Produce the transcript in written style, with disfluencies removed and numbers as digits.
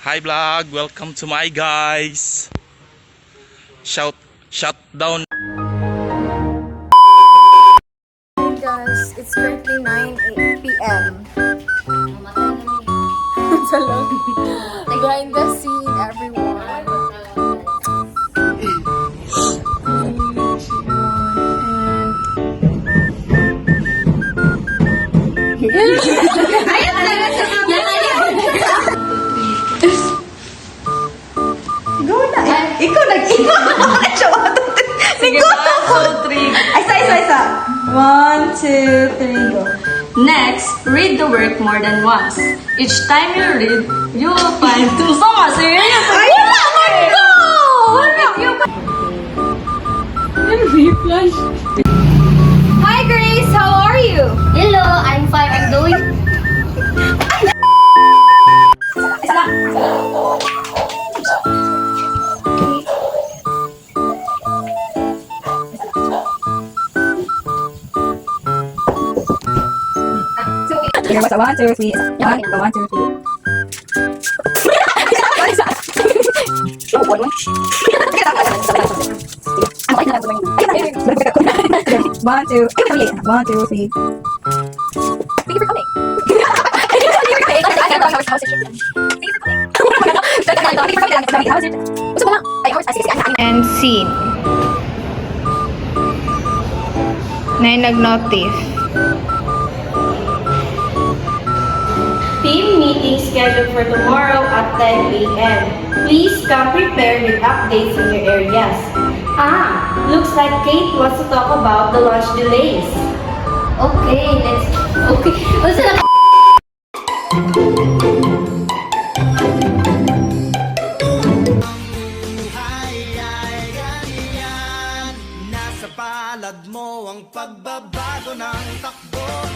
Hi vlog, welcome to my guys. Shout down. Hi guys, it's currently 9 p.m. It's a long behind the scene, everyone. Go na. Ikaw nag-iwan. Bakit siya Sige ba? 2, 3. Isa. 1, 2, 3, go. Next, read the work more than once. Each time you read, you will find so much serious. Ay, naman ko! Hi Grace, how are you? Hello, I'm fine. I'm doing. Isa lang. Here, what's a 1, 2, 3? Yan, 1, 2, 3. Isa. Oh, one. One, two, 1, 2, 3. Thank you for coming. And scene. Na nag-notif. Team meeting scheduled for tomorrow at 10 a.m. Please come prepared with updates in your areas. Looks like Kate wants to talk about the launch delays. Okay, Okay. Basta lang. Nasa palad mo ang pagbabago ng takbo.